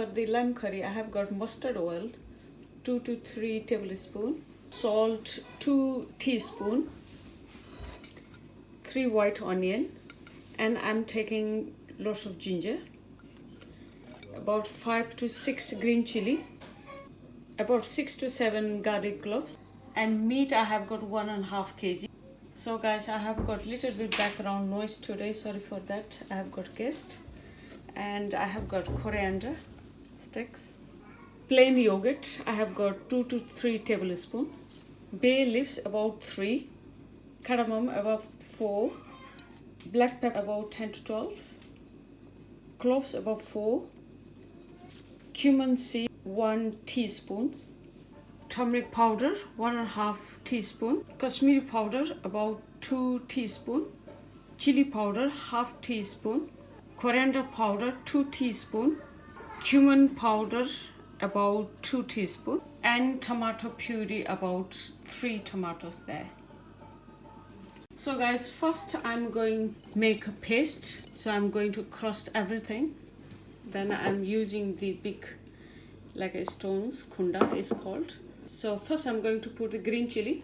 for the lamb curry, I have got mustard oil, 2 to 3 tablespoons, salt, 2 teaspoons, 3 white onion, and I'm taking lots of ginger, about 5 to 6 green chili, about 6 to 7 garlic cloves, and meat I have got 1.5 kg. So guys, I have got little bit background noise today, sorry for that. I have got guest, and I have got coriander sticks, plain yogurt I have got 2 to 3 tablespoons, bay leaves about 3, cardamom about 4, black pepper about 10 to 12, cloves about 4, cumin seed 1 teaspoon, turmeric powder 1.5 teaspoon, Kashmiri powder about 2 teaspoon, chili powder 1/2 teaspoon, coriander powder 2 teaspoon, cumin powder about 2 teaspoon, and tomato puree about 3 tomatoes there. So guys, first I'm going to make a paste. So I'm going to crust everything. Then I'm using the big, like a stones, kunda is called. So first I'm going to put the green chili,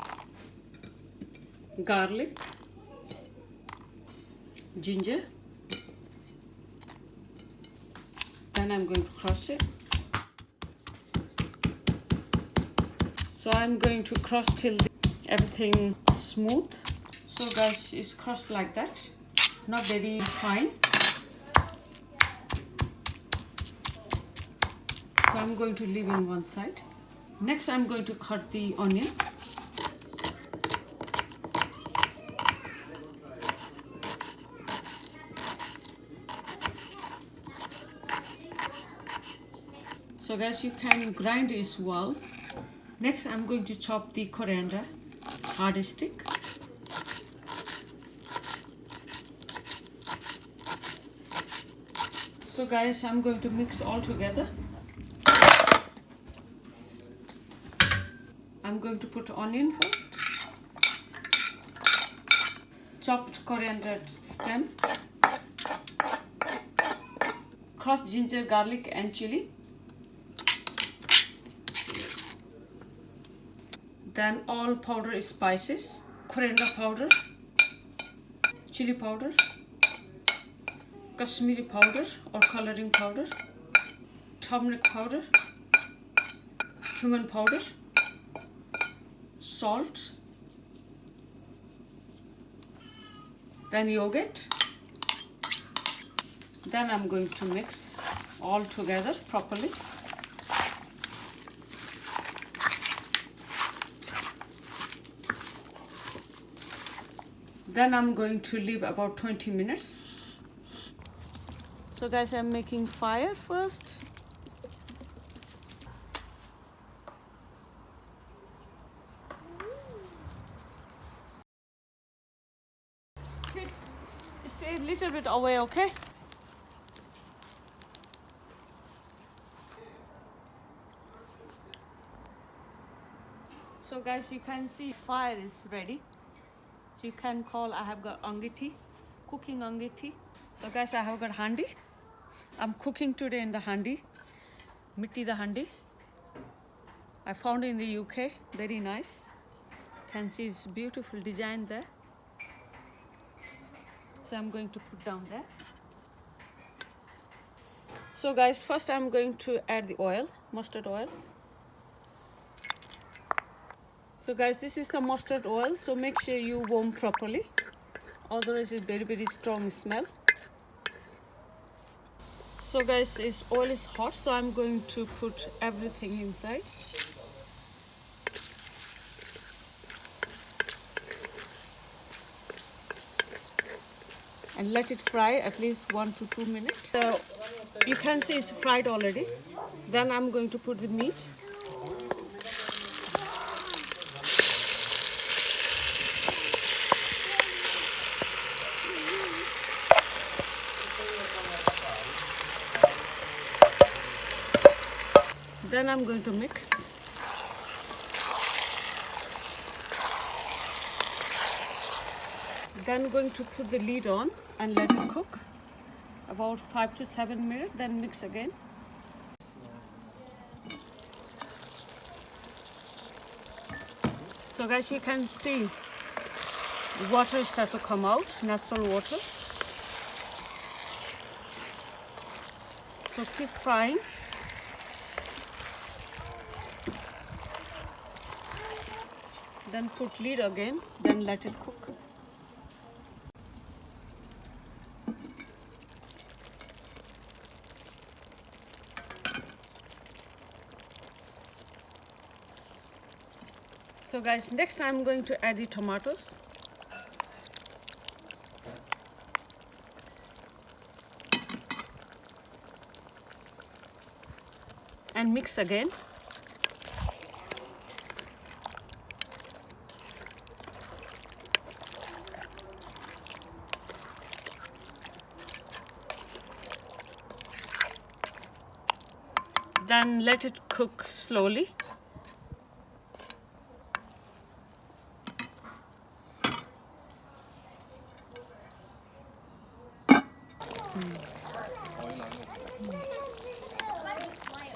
garlic, ginger. Then I'm going to crush it. So I'm going to crush till everything smooth. So guys, it's crushed like that, not very fine. So I'm going to leave in one side. Next I'm going to cut the onion. So guys, you can grind it as well. Next I'm going to chop the coriander, hard stick. So guys, I'm going to mix all together. I'm going to put onion first, chopped coriander stem, crushed ginger, garlic and chili, then all powder spices, coriander powder, chili powder, Kashmiri powder or coloring powder, turmeric powder, cumin powder, salt, then yogurt. Then I'm going to mix all together properly. Then I'm going to leave about 20 minutes. So guys, I'm making fire first. Kids, stay a little bit away, okay? So guys, you can see fire is ready. So you can call, I have got angiti, cooking angiti. So guys, I have got handi. I'm cooking today in the handi, mitti the handi. I found in the UK, very nice. Can see it's beautiful design there. So I'm going to put down there. So guys, first I'm going to add the oil, mustard oil. So guys, this is the mustard oil, so make sure you warm properly, otherwise it's very strong smell. So guys, this oil is hot, so I'm going to put everything inside. And let it fry at least 1 to 2 minutes. So you can see it's fried already. Then I'm going to put the meat. Then I'm going to mix. Then going to put the lid on and let it cook about 5 to 7 minutes, then mix again. So guys, you can see water start to come out, natural water. So keep frying. Then put lid again, then let it cook. So guys, next I'm going to add the tomatoes. And mix again. Then let it cook slowly.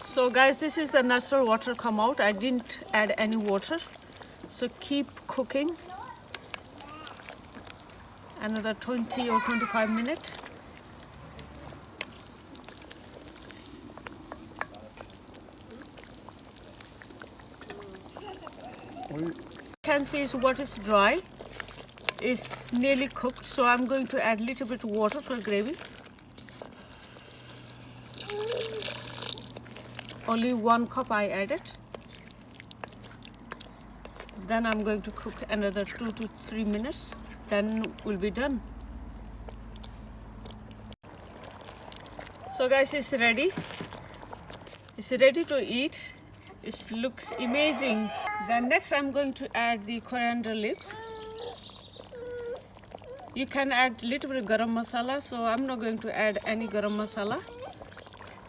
So guys, this is the natural water come out. I didn't add any water. So keep cooking. Another 20 or 25 minutes. You can see what is dry. It's nearly cooked. So I'm going to add a little bit of water for gravy. Only 1 cup I added. Then I'm going to cook another 2 to 3 minutes. Then we'll be done. So guys, it's ready. It's ready to eat. It looks amazing. Then next I'm going to add the coriander leaves. You can add a little bit of garam masala. So I'm not going to add any garam masala.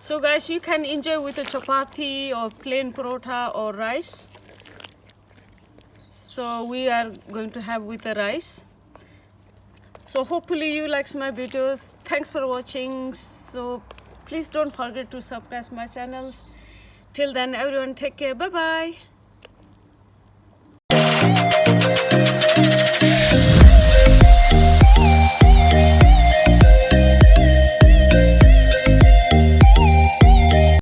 So guys, you can enjoy with a chapati or plain parotha or rice. So we are going to have with the rice. So hopefully you like my videos. Thanks for watching. So please don't forget to subscribe my channels. Till then, everyone take care. Bye bye.